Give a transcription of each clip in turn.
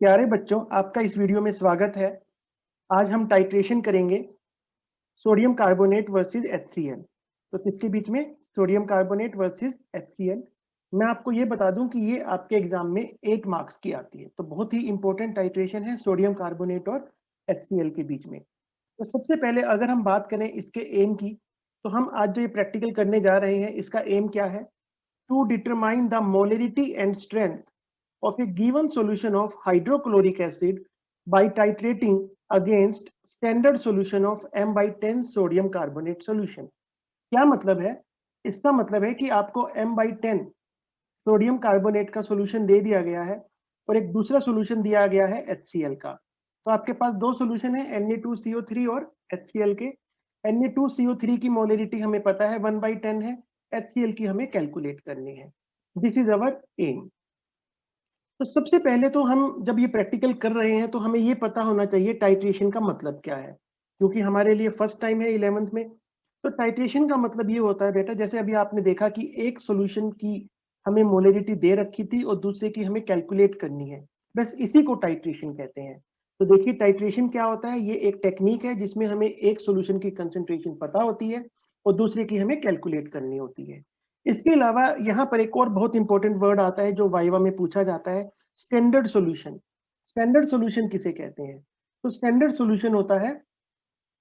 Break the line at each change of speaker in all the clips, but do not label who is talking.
प्यारे बच्चों, आपका इस वीडियो में स्वागत है। आज हम टाइट्रेशन करेंगे सोडियम कार्बोनेट वर्सेस HCl। तो किसके बीच में? Sodium carbonate versus HCl। मैं आपको ये बता दूं कि ये आपके एग्जाम में 8 मार्क्स की आती है, तो बहुत ही इंपॉर्टेंट टाइट्रेशन है सोडियम कार्बोनेट और HCl के बीच में। तो सबसे पहले अगर हम बात करें इसके एम की, तो हम आज जो ये प्रैक्टिकल करने जा रहे हैं, इसका एम क्या है? To determine the molarity and strength of a given solution of hydrochloric acid by titrating against standard solution of m by 10 sodium carbonate solution। क्या मतलब है? इसका मतलब है कि आपको m by 10 सोडियम कार्बोनेट का सोल्यूशन दे दिया गया है और एक दूसरा सोल्यूशन दिया गया है HCl का। तो आपके पास दो सोल्यूशन है, Na2CO3 और HCl के। Na2CO3 की मोलरिटी हमें पता है 1/10 है, HCl की हमें कैलकुलेट करनी है। This is our aim. तो सबसे पहले तो हम जब ये प्रैक्टिकल कर रहे हैं तो हमें ये पता होना चाहिए टाइट्रेशन का मतलब क्या है, क्योंकि हमारे लिए फर्स्ट टाइम है 11th में। तो टाइट्रेशन का मतलब ये होता है बेटा, जैसे अभी आपने देखा कि एक सॉल्यूशन की हमें मोलरिटी दे रखी थी और दूसरे की हमें कैलकुलेट करनी है, बस इसी को टाइट्रेशन कहते हैं। तो देखिए टाइट्रेशन क्या होता है, ये एक टेक्निक है जिसमें हमें एक सॉल्यूशन की कंसंट्रेशन पता होती है और दूसरे की हमें कैलकुलेट करनी होती है। इसके अलावा यहाँ पर एक और बहुत इंपॉर्टेंट वर्ड आता है जो वाइवा में पूछा जाता है, स्टैंडर्ड सॉल्यूशन। स्टैंडर्ड सॉल्यूशन किसे कहते हैं? तो स्टैंडर्ड सॉल्यूशन होता है,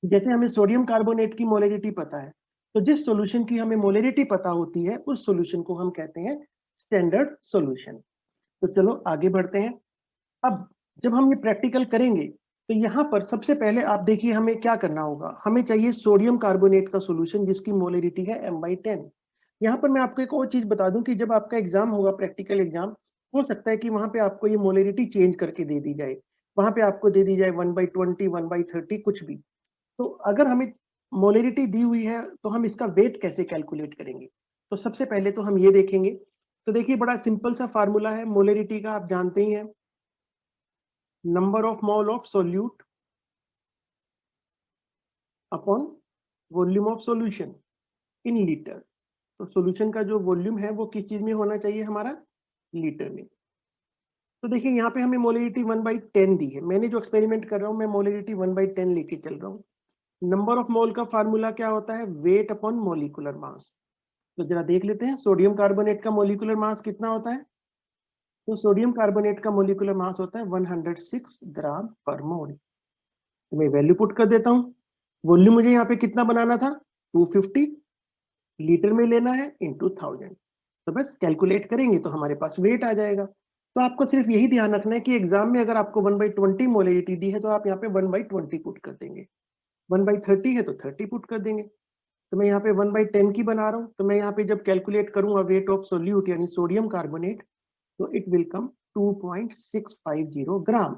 जैसे हमें सोडियम कार्बोनेट की मोलरिटी पता है, तो जिस सॉल्यूशन की हमें मोलरिटी पता होती है उस सॉल्यूशन को हम कहते हैं स्टैंडर्ड सॉल्यूशन। तो चलो आगे बढ़ते हैं। अब जब हम ये प्रैक्टिकल करेंगे तो यहाँ पर सबसे पहले आप देखिए हमें क्या करना होगा। हमें चाहिए सोडियम कार्बोनेट का सॉल्यूशन जिसकी मोलरिटी है m/10। यहाँ पर मैं आपको एक और चीज बता दूं कि जब आपका एग्जाम होगा, प्रैक्टिकल एग्जाम, हो सकता है कि वहां पे आपको ये मोलरिटी चेंज करके दे दी जाए। वहां पे आपको दे दी जाए 1/20, 1/30, कुछ भी। तो अगर हमें मोलरिटी दी हुई है तो हम इसका वेट कैसे कैलकुलेट करेंगे? तो सबसे पहले तो हम ये देखेंगे। तो देखिए बड़ा सिंपल सा फार्मूला है मोलरिटी का, आप जानते ही हैं, number of mole of solute upon volume of solution in litre. तो सॉल्यूशन का जो वॉल्यूम है वो किस चीज में होना चाहिए? हमारा लीटर में। तो देखिए यहाँ पे हमें मोलरिटी 1/10 दी है। मैंने जो एक्सपेरिमेंट कर रहा हूँ मैं मोलरिटी 1/10 लेके चल रहा हूँ। नंबर ऑफ मोल का फार्मूला क्या होता है? Weight upon molecular mass. तो जरा देख लेते हैं सोडियम कार्बोनेट का मोलिकुलर मास कितना होता है। तो सोडियम कार्बोनेट का मोलिकुलर मास होता है 106 ग्राम पर मोल। तो मैं वैल्यू पुट कर देता हूँ। वॉल्यूम मुझे यहाँ पे कितना बनाना था? 250, लीटर में लेना है इंटू 1000। तो बस कैलकुलेट करेंगे तो हमारे पास वेट आ जाएगा। तो आपको सिर्फ यही ध्यान रखना है कि एग्जाम में अगर आपको 1/20 मोलरिटी दी है तो आप यहाँ पे 1/20 पुट कर देंगे। 1/30 है तो 30 पुट कर देंगे। तो मैं यहाँ पे 1/10 की बना रहा हूँ, तो मैं यहाँ पे जब कैलकुलेट करूंगा वेट ऑफ सोल्यूट यानी सोडियम कार्बोनेट, तो इट विल कम 2.650 ग्राम।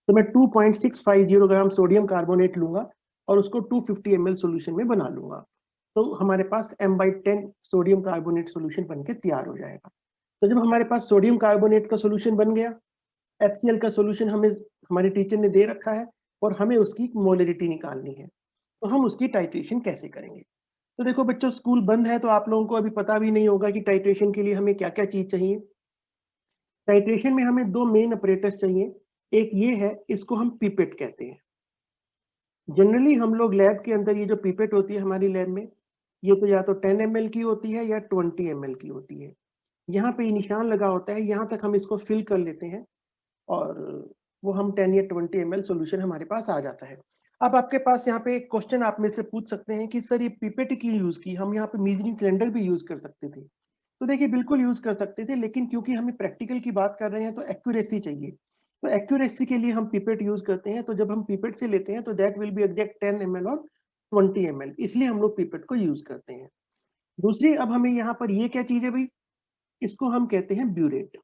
तो मैं 2.650 ग्राम सोडियम कार्बोनेट लूंगा और उसको 250 ml सोल्यूशन में बना लूंगा। तो हमारे पास m/10 सोडियम कार्बोनेट सोल्यूशन बनके तैयार हो जाएगा। तो जब हमारे पास सोडियम कार्बोनेट का सोल्यूशन बन गया, HCl का सोल्यूशन हमें हमारे टीचर ने दे रखा है और हमें उसकी मोलरिटी निकालनी है, तो हम उसकी टाइट्रेशन कैसे करेंगे? तो देखो बच्चों, स्कूल बंद है तो आप लोगों को अभी पता भी नहीं होगा कि टाइट्रेशन के लिए हमें क्या क्या चीज चाहिए। टाइट्रेशन में हमें दो मेन ऑपरेटर्स चाहिए। एक ये है, इसको हम पिपेट कहते हैं। जनरली हम लोग लैब के अंदर ये जो पिपेट होती है हमारी लैब में, ये तो या तो 10 ml की होती है या 20 ml की होती है। यहाँ पे निशान लगा होता है, यहाँ तक हम इसको फिल कर लेते हैं और वो हम 10 या 20 ml सोल्यूशन हमारे पास आ जाता है। अब आपके पास यहाँ पे एक क्वेश्चन आप में से पूछ सकते हैं कि सर ये पिपेट की यूज की, हम यहाँ पे मीजरिंग सिलेंडर भी यूज कर सकते थे। तो देखिए बिल्कुल यूज कर सकते थे, लेकिन क्योंकि हमें प्रैक्टिकल की बात कर रहे हैं तो एक्यूरेसी चाहिए। तो एक्यूरेसी के लिए हम पिपेट यूज करते हैं। तो जब हम पिपेट से लेते हैं तो that will be exact 10 ml और 20 ml, इसलिए हम लोग पिपेट को यूज करते हैं। दूसरी, अब हमें यहाँ पर ये क्या चीज है भाई, इसको हम कहते हैं ब्यूरेट।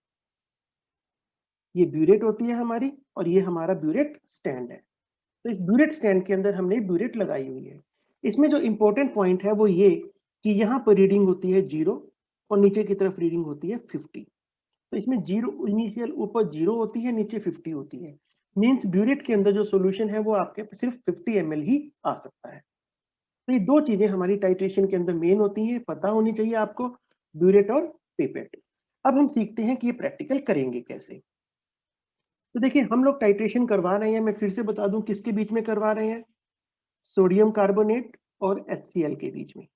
ये ब्यूरेट होती है हमारी और ये हमारा ब्यूरेट स्टैंड है। तो इस ब्यूरेट स्टैंड के अंदर हमने ब्यूरेट लगाई हुई है। इसमें जो इंपॉर्टेंट पॉइंट है वो ये कि यहाँ पर रीडिंग होती है 0 और नीचे की तरफ रीडिंग होती है 50। तो इसमें जीरो इनिशियल ऊपर 0 होती है, नीचे 50 होती है। मीन्स ब्यूरेट के अंदर जो सोल्यूशन है वो आपके सिर्फ 50 ml ही आ सकता है। तो ये दो चीजें हमारी टाइट्रेशन के अंदर मेन होती हैं, पता होनी चाहिए आपको, ब्यूरेट और पिपेट। अब हम सीखते हैं कि ये प्रैक्टिकल करेंगे कैसे। तो देखिए हम लोग टाइट्रेशन करवा रहे हैं, मैं फिर से बता दूं किसके बीच में करवा रहे हैं, सोडियम कार्बोनेट और HCl के बीच में।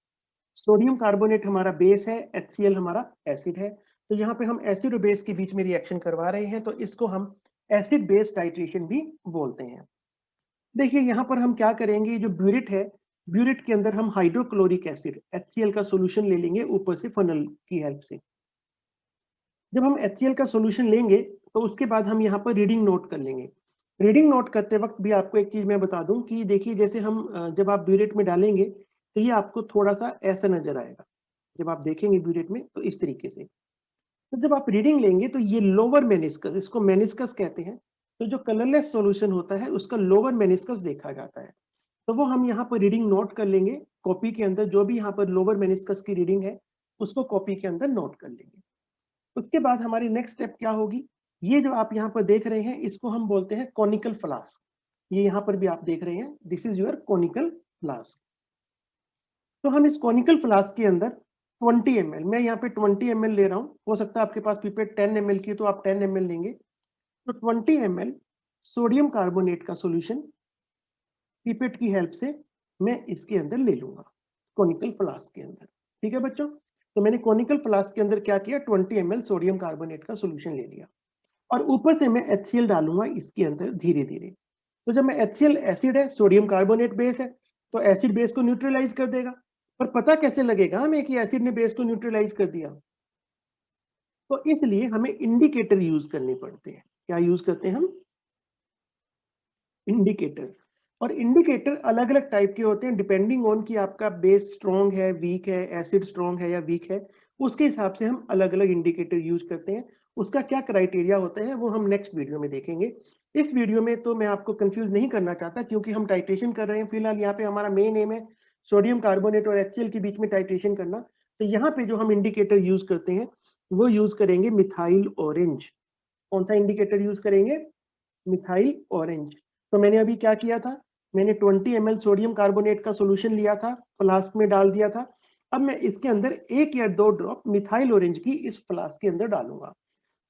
सोडियम कार्बोनेट हमारा बेस है, HCl हमारा एसिड है। तो यहाँ पे हम एसिड और बेस के बीच में रिएक्शन करवा रहे हैं, तो इसको हम एसिड बेस टाइट्रेशन भी बोलते हैं। देखिए यहाँ पर हम क्या करेंगे, जो ब्यूरिट है, ब्यूरिट के अंदर हम हाइड्रोक्लोरिक एसिड HCl का सोल्यूशन ले लेंगे ऊपर से फनल की हेल्प से। जब हम HCl का सोल्यूशन लेंगे तो उसके बाद हम यहाँ पर रीडिंग नोट कर लेंगे। रीडिंग नोट करते वक्त भी आपको एक चीज मैं बता दूं कि देखिए जैसे हम जब आप ब्यूरेट में डालेंगे तो ये आपको थोड़ा सा ऐसा नजर आएगा। जब आप देखेंगे ब्यूरेट में तो इस तरीके से। तो जब आप रीडिंग लेंगे तो ये लोअर मेनिस्कस, इसको मेनिस्कस कहते हैं। तो जो कलरलेस सॉल्यूशन होता है उसका लोअर मेनिस्कस देखा जाता है। तो वो हम यहाँ पर रीडिंग नोट कर लेंगे कॉपी के अंदर, जो भी यहाँ पर लोअर मेनिस्कस की रीडिंग है उसको कॉपी के अंदर नोट कर लेंगे। उसके बाद हमारी नेक्स्ट स्टेप क्या होगी, ये जो आप यहाँ पर देख रहे हैं इसको हम बोलते हैं कॉनिकल फ्लास्क। ये यहाँ पर भी आप देख रहे हैं, this is your conical flask. तो हम इस कॉनिकल फ्लास्क के अंदर 20 ml, मैं यहाँ पे 20 ml ले रहा हूँ, हो सकता है आपके पास पिपेट 10 ml की तो आप 10 ml लेंगे। तो 20 ml सोडियम कार्बोनेट का सॉल्यूशन पिपेट की हेल्प से मैं इसके अंदर ले लूंगा, कॉनिकल फ्लास्क के अंदर। ठीक है बच्चों, तो मैंने कॉनिकल फ्लास्क के अंदर क्या किया, 20 ml सोडियम कार्बोनेट का सॉल्यूशन ले लिया और ऊपर से मैं HCl डालूंगा इसके अंदर धीरे धीरे। तो जब मैं HCl एसिड है, सोडियम कार्बोनेट बेस है, तो एसिड बेस को न्यूट्रलाइज कर देगा। पर पता कैसे लगेगा हमें कि एसिड ने बेस को न्यूट्रलाइज कर दिया, तो इसलिए हमें इंडिकेटर यूज करने पड़ते हैं। क्या यूज करते हैं हम, इंडिकेटर। और इंडिकेटर अलग अलग टाइप के होते हैं डिपेंडिंग ऑन कि आपका बेस स्ट्रॉन्ग है, वीक है, एसिड स्ट्रॉन्ग है या वीक है, उसके हिसाब से हम अलग अलग इंडिकेटर यूज करते हैं। उसका क्या क्राइटेरिया होता है वो हम नेक्स्ट वीडियो में देखेंगे। इस वीडियो में तो मैं आपको कंफ्यूज नहीं करना चाहता क्योंकि हम टाइट्रेशन कर रहे हैं। फिलहाल यहाँ पे हमारा मेन एम है सोडियम कार्बोनेट और HCl के बीच में टाइट्रेशन करना। तो यहाँ पे जो हम इंडिकेटर यूज करते हैं वो यूज करेंगे मिथाइल ऑरेंज। कौन सा इंडिकेटर यूज करेंगे, मिथाइल ऑरेंज। तो मैंने अभी क्या किया था, मैंने 20 ml सोडियम कार्बोनेट का सॉल्यूशन लिया था, फ्लास्क में डाल दिया था। अब मैं इसके अंदर 1 या 2 ड्रॉप मिथाइल ऑरेंज की इस फ्लास्क के अंदर डालूंगा।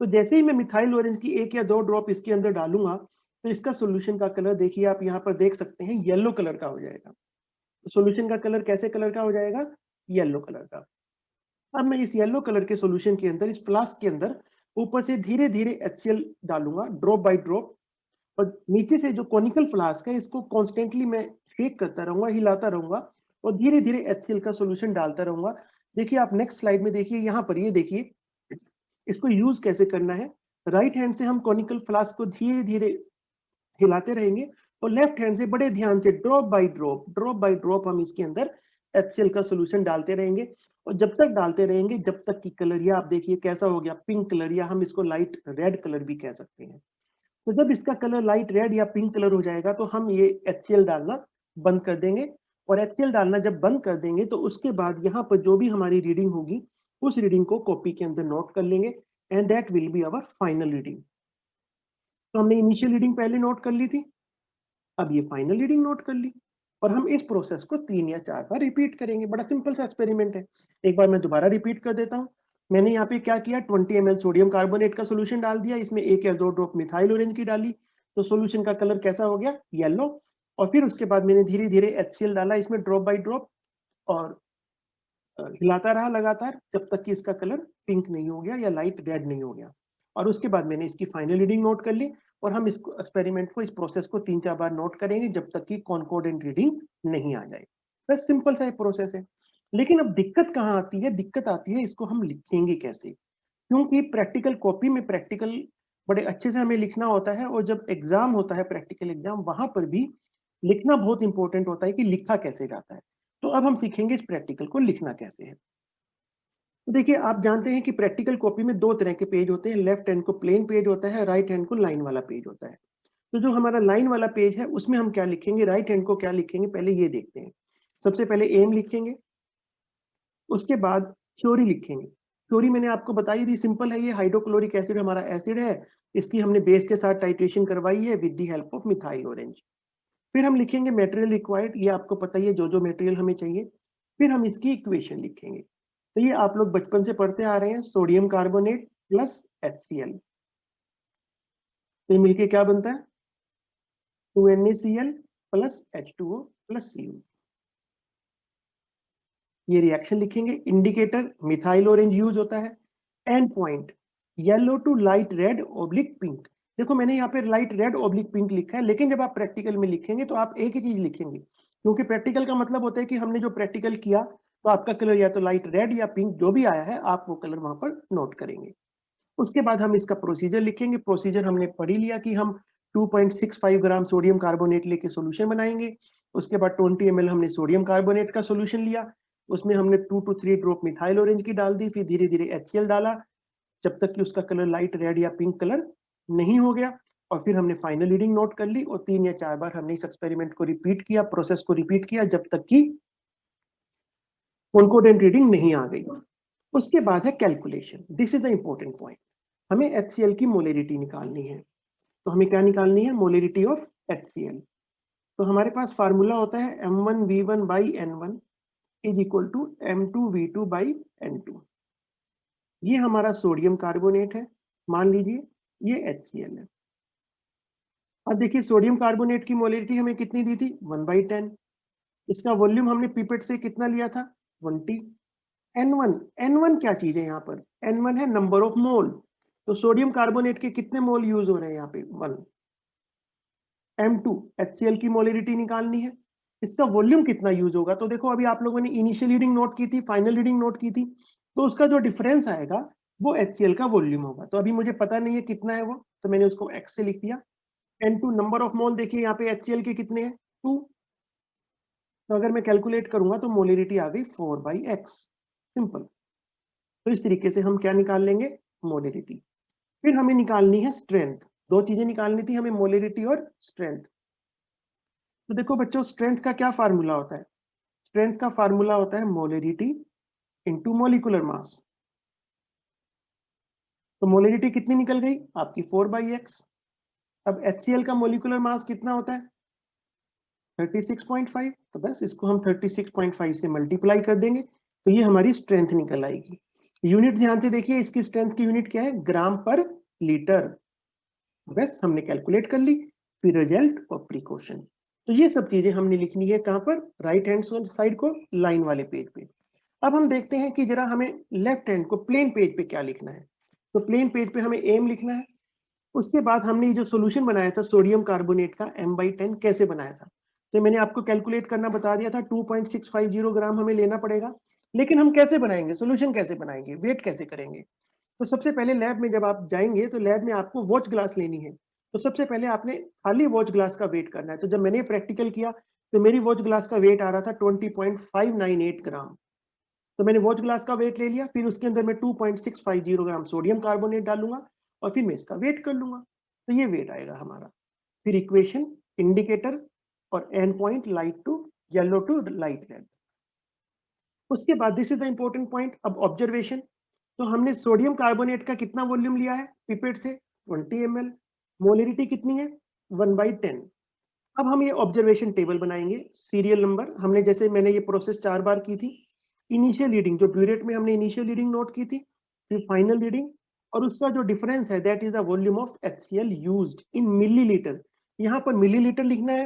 तो जैसे ही मैं मिथाइल ऑरेंज की 1 या 2 ड्रॉप इसके अंदर डालूंगा तो इसका सॉल्यूशन का कलर देखिए आप यहाँ पर देख सकते हैं, येलो कलर का हो जाएगा। तो सॉल्यूशन का कलर कैसे कलर का हो जाएगा, येलो कलर का। अब मैं इस येलो कलर के सॉल्यूशन के अंदर, इस फ्लास्क के अंदर ऊपर से धीरे धीरे HCl डालूंगा ड्रॉप बाय ड्रॉप। और नीचे से जो कॉनिकल फ्लास्क है इसको कॉन्स्टेंटली मैं शेक करता रहूंगा, हिलाता रहूंगा और धीरे धीरे HCl का सॉल्यूशन डालता रहूंगा। देखिए आप नेक्स्ट स्लाइड में देखिए, यहाँ पर ये देखिए इसको यूज कैसे करना है। राइट हैंड से हम कॉनिकल फ्लास्क को धीरे धीरे हिलाते रहेंगे और लेफ्ट हैंड से बड़े ध्यान से ड्रॉप बाय ड्रॉप हम इसके अंदर HCl का सॉल्यूशन डालते रहेंगे। और जब तक डालते रहेंगे जब तक कि कलर, या आप देखिए कैसा हो गया, पिंक कलर, या हम इसको लाइट रेड कलर भी कह सकते हैं। तो जब इसका कलर लाइट रेड या पिंक कलर हो जाएगा तो हम ये HCl डालना बंद कर देंगे। और HCl डालना जब बंद कर देंगे तो उसके बाद यहाँ पर जो भी हमारी रीडिंग होगी उस रीडिंग को कॉपी के अंदर नोट कर लेंगे and that will be our final reading. तो हमने इनिशियल रीडिंग पहले नोट कर ली थी, अब ये फाइनल रीडिंग नोट कर ली और हम इस प्रोसेस को 3 या 4 बार रिपीट करेंगे। बड़ा सिंपल सा एक्सपेरिमेंट है। एक बार मैं दोबारा रिपीट कर देता हूँ। मैंने यहाँ पे क्या किया, 20 ml सोडियम कार्बोनेट का सॉल्यूशन डाल दिया, इसमें 1 या 2 ड्रॉप मिथाइल ऑरेंज की डाली, तो सॉल्यूशन का कलर कैसा हो गया, येलो। और फिर उसके बाद मैंने धीरे धीरे HCl डाला इसमें ड्रॉप बाय ड्रॉप और हिलाता रहा लगातार जब तक कि इसका कलर पिंक नहीं हो गया या लाइट रेड नहीं हो गया। और उसके बाद मैंने इसकी फाइनल रीडिंग नोट कर ली और हम इस एक्सपेरिमेंट को, इस प्रोसेस को 3-4 बार नोट करेंगे जब तक कि कॉन्कोर्डेंट रीडिंग नहीं आ जाए। बस सिंपल सा प्रोसेस है। लेकिन अब दिक्कत कहाँ आती है, दिक्कत आती है इसको हम लिखेंगे कैसे। क्योंकि प्रैक्टिकल कॉपी में प्रैक्टिकल बड़े अच्छे से हमें लिखना होता है और जब एग्जाम होता है, प्रैक्टिकल एग्जाम, वहां पर भी लिखना बहुत इंपॉर्टेंट होता है कि लिखा कैसे जाता है। तो अब हम सीखेंगे इस प्रैक्टिकल को लिखना कैसे है। तो देखिए आप जानते हैं कि प्रैक्टिकल कॉपी में 2 तरह के पेज होते हैं, लेफ्ट हैंड को प्लेन पेज होता है, राइट हैंड को लाइन वाला पेज होता है। तो जो हमारा लाइन वाला पेज है उसमें हम क्या लिखेंगे, राइट हैंड को क्या लिखेंगे, पहले ये देखते हैं। सबसे पहले एम लिखेंगे, उसके बाद थ्योरी लिखेंगे। थ्योरी मैंने आपको बताई थी, सिंपल है, ये हाइड्रोक्लोरिक एसिड हमारा एसिड है, इसकी हमने बेस के साथ टाइट्रेशन करवाई है with the help of methyl orange. फिर हम लिखेंगे मटेरियल रिक्वायर्ड, ये आपको पता ही है जो जो मटेरियल हमें चाहिए। फिर हम इसकी इक्वेशन लिखेंगे। तो ये आप लोग बचपन से पढ़ते आ रहे हैं, सोडियम कार्बोनेट प्लस HCl। तो ये मिलके क्या बनता है 2NaCl plus H2O plus Cu। ये रिएक्शन लिखेंगे। इंडिकेटर मिथाइल ऑरेंज यूज होता है। End point yellow to light red oblique pink. देखो मैंने यहाँ पे लाइट रेड ऑब्लिक पिंक लिखा है, लेकिन जब आप प्रैक्टिकल में लिखेंगे तो आप एक ही चीज लिखेंगे, क्योंकि प्रैक्टिकल का मतलब होता है कि हमने जो प्रैक्टिकल किया तो आपका कलर या तो लाइट रेड या पिंक जो भी आया है आप वो कलर वहां पर नोट करेंगे। उसके बाद हम इसका प्रोसीजर लिखेंगे। प्रोसीजर हमने पढ़ ही लिया कि हम 2.65 ग्राम सोडियम कार्बोनेट लेके सोल्यूशन बनाएंगे। उसके बाद 20 ml हमने सोडियम कार्बोनेट का सोल्यूशन लिया, उसमें हमने 2 to 3 ड्रॉप मिथाइल ऑरेंज की डाल दी, फिर धीरे धीरे HCl डाला जब तक कि उसका कलर लाइट रेड या पिंक कलर नहीं हो गया। और फिर हमने फाइनल रीडिंग नोट कर ली और 3 या 4 बार हमने इस एक्सपेरिमेंट को रिपीट किया, प्रोसेस को रिपीट किया जब तक कि कॉन्कोर्डेंट रीडिंग नहीं आ गई। उसके बाद है calculation. This is the important point. हमें HCl की मोलरिटी निकालनी है। तो हमें क्या निकालनी है मोलरिटी ऑफ HCl। तो हमारे पास फार्मूला होता है M1V1/N1 is equal to M2V2/N2। ये हमारा सोडियम कार्बोनेट है, मान लीजिए ये HCl है। अब देखिए सोडियम कार्बोनेट की मोलरिटी हमें कितनी दी थी 1/10। इसका वॉल्यूम हमने पिपेट से कितना लिया था 20। N1 क्या चीज है यहाँ पर, N1 है नंबर ऑफ मोल। तो सोडियम कार्बोनेट के कितने मोल यूज हो रहे हैं यहाँ पे 1। M2 HCl की मोलरिटी निकालनी है, इसका वॉल्यूम कितना यूज होगा। तो देखो अभी आप लोगों ने इनिशियल रीडिंग नोट की थी, फाइनल रीडिंग नोट की थी, तो उसका जो डिफरेंस आएगा वो HCl का वॉल्यूम होगा। तो अभी मुझे पता नहीं है कितना है वो, तो मैंने उसको x से लिख दिया। N2 नंबर ऑफ मोल, देखिए यहाँ पे HCl के कितने हैं 2। तो अगर मैं कैलकुलेट करूंगा तो मोलरिटी आ गई 4/x, सिंपल। तो इस तरीके से हम क्या निकाल लेंगे मोलरिटी। फिर हमें निकालनी है स्ट्रेंथ। दो चीजें निकालनी थी हमें, मोलरिटी और स्ट्रेंथ। तो देखो बच्चों स्ट्रेंथ का क्या फार्मूला होता है, स्ट्रेंथ का फार्मूला होता है मोलरिटी इंटू मोलिकुलर मास। तो मोलरिटी कितनी निकल गई आपकी 4/x। अब HCl का मोलिकुलर मास कितना होता है 36.5। तो बस इसको हम 36.5 से मल्टीप्लाई कर देंगे तो ये हमारी स्ट्रेंथ निकल आएगी। यूनिट ध्यान से देखिए, इसकी स्ट्रेंथ की यूनिट क्या है ग्राम पर लीटर। बस हमने कैलकुलेट कर ली, फिर रिजल्ट और प्रिकॉशन। तो ये सब चीजें हमने लिखनी है कहाँ पर, राइट हैंड साइड को लाइन वाले पेज पे। अब हम देखते हैं कि जरा हमें लेफ्ट हैंड को प्लेन पेज पे क्या लिखना है। तो प्लेन पेज पे हमें एम लिखना है। उसके बाद हमने ये जो सोल्यूशन बनाया था सोडियम कार्बोनेट का M/10 कैसे बनाया था, तो मैंने आपको कैलकुलेट करना बता दिया था 2.650 ग्राम हमें लेना पड़ेगा। लेकिन हम कैसे बनाएंगे, सोल्यूशन कैसे बनाएंगे, वेट कैसे करेंगे। तो सबसे पहले लैब में जब आप जाएंगे तो लैब में आपको वॉच ग्लास लेनी है। तो सबसे पहले आपने खाली वॉच ग्लास का वेट करना है। तो जब मैंने प्रैक्टिकल किया तो मेरी वॉच ग्लास का वेट आ रहा था 20.598 ग्राम। तो मैंने वॉच ग्लास का वेट ले लिया, फिर उसके अंदर मैं 2.650 ग्राम सोडियम कार्बोनेट डालूंगा और फिर मैं इसका वेट कर लूंगा। तो ये वेट आएगा हमारा। फिर इक्वेशन, इंडिकेटर और end point light to yellow to light red. उसके बाद this is the important point, अब ऑब्जर्वेशन। तो हमने सोडियम कार्बोनेट का कितना वॉल्यूम लिया है पिपेट से 20 ml, मोलरिटी कितनी है 1/10। अब हम ये ऑब्जर्वेशन टेबल बनाएंगे, सीरियल नंबर हमने जैसे मैंने ये प्रोसेस 4 बार की थी। इनिशियल रीडिंग जो ब्यूरेट में हमने इनिशियल रीडिंग नोट की थी, फिर फाइनल रीडिंग, और उसका जो डिफरेंस है that is the volume of HCl used in millilitre. यहाँ पर मिलीलीटर लिखना है।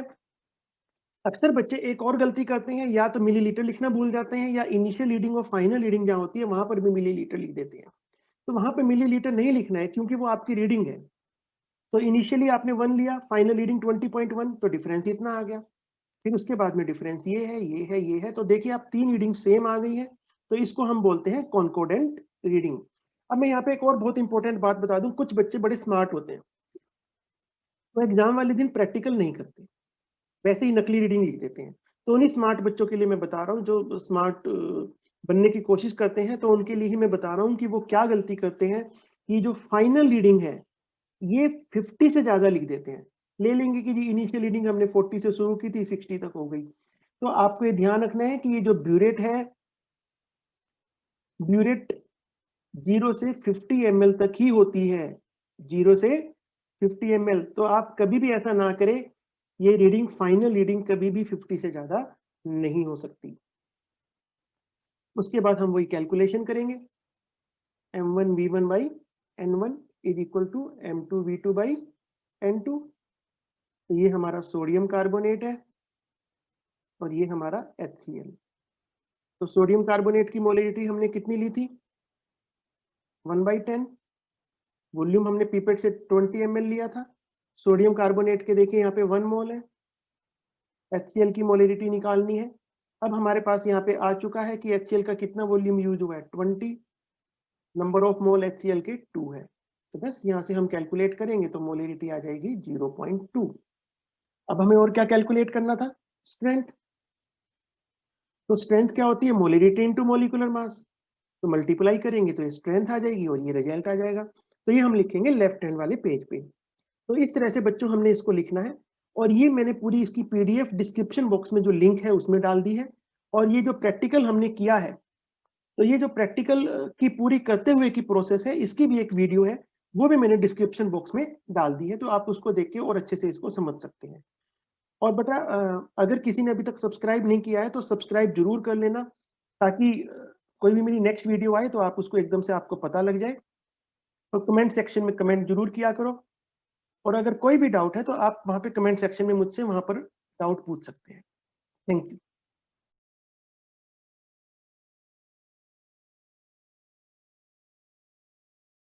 अक्सर बच्चे एक और गलती करते हैं, या तो मिलीलीटर लिखना भूल जाते हैं या इनिशियल रीडिंग और फाइनल रीडिंग जहाँ होती है वहां पर भी मिलीलीटर लिख देते हैं। तो वहां पर मिलीलीटर नहीं लिखना है क्योंकि वो आपकी रीडिंग है। तो इनिशियली आपने 1 लिया, फाइनल रीडिंग 20.1, तो डिफरेंस इतना आ गया। फिर उसके बाद में डिफरेंस ये है ये है ये है, तो देखिए आप 3 रीडिंग सेम आ गई है। तो इसको हम बोलते हैं कॉन्कोर्डेंट रीडिंग। अब मैं यहाँ पे एक और बहुत इंपॉर्टेंट बात बता दूं, कुछ बच्चे बड़े स्मार्ट होते हैं, तो एग्जाम वाले दिन प्रैक्टिकल नहीं करते, वैसे ही नकली रीडिंग लिख देते हैं। तो उन्हीं स्मार्ट बच्चों के लिए मैं बता रहा हूँ जो स्मार्ट बनने की कोशिश करते हैं, तो उनके लिए ही मैं बता रहा हूँ कि वो क्या गलती करते हैं कि जो फाइनल रीडिंग है ये 50 से ज्यादा लिख देते हैं। ले लेंगे कि जी इनिशियल रीडिंग हमने 40 से शुरू की थी 60 तक हो गई। तो आपको ये ध्यान रखना है कि ये जो ब्यूरेट है, ब्यूरेट 0 से 50 ml तक ही होती है, 0 से 50 ml। तो आप कभी भी ऐसा ना करें, ये रीडिंग फाइनल रीडिंग कभी भी 50 से ज्यादा नहीं हो सकती। उसके बाद हम वही कैलकुलेशन करेंगे, M1V1/N1 is equal to M2V2/N2। N2, तो ये हमारा सोडियम कार्बोनेट है और ये हमारा HCl। तो सोडियम कार्बोनेट की मोलरिटी हमने कितनी ली थी? 1/10। वॉल्यूम हमने पीपेट से 20 ml लिया था। सोडियम कार्बोनेट के देखिए यहाँ पे 1 मोल है। HCl की मोलरिटी निकालनी है। अब हमारे पास यहाँ पे आ चुका है कि HCl का कितना वॉल्यूम यूज हुआ है? 20। नंबर ऑफ मोल HCl के 2 है। तो बस यहाँ से हम कैलकुलेट करेंगे तो मोलरिटी आ जाएगी 0.2। अब हमें और क्या कैलकुलेट करना था? स्ट्रेंथ। तो स्ट्रेंथ क्या होती है? Molarity into molecular mass. तो मल्टीप्लाई करेंगे तो ये स्ट्रेंथ आ जाएगी और ये रिजल्ट आ जाएगा। तो ये हम लिखेंगे लेफ्ट हैंड वाले पेज पे। तो इस तरह से बच्चों हमने इसको लिखना है और ये मैंने पूरी इसकी PDF डिस्क्रिप्शन बॉक्स में जो लिंक है उसमें डाल दी है। और ये जो प्रैक्टिकल हमने किया है, तो ये जो प्रैक्टिकल की पूरी करते हुए की प्रोसेस है, इसकी भी एक वीडियो है, वो भी मैंने डिस्क्रिप्शन बॉक्स में डाल दी है। तो आप उसको देख के और अच्छे से इसको समझ सकते हैं। और बेटा अगर किसी ने अभी तक सब्सक्राइब नहीं किया है तो सब्सक्राइब जरूर कर लेना, ताकि कोई भी मेरी नेक्स्ट वीडियो आए तो आप उसको एकदम से आपको पता लग जाए। और कमेंट सेक्शन में कमेंट जरूर किया करो। और अगर कोई भी डाउट है तो आप वहाँ पे कमेंट सेक्शन में मुझसे वहाँ पर डाउट पूछ सकते हैं। Thank you.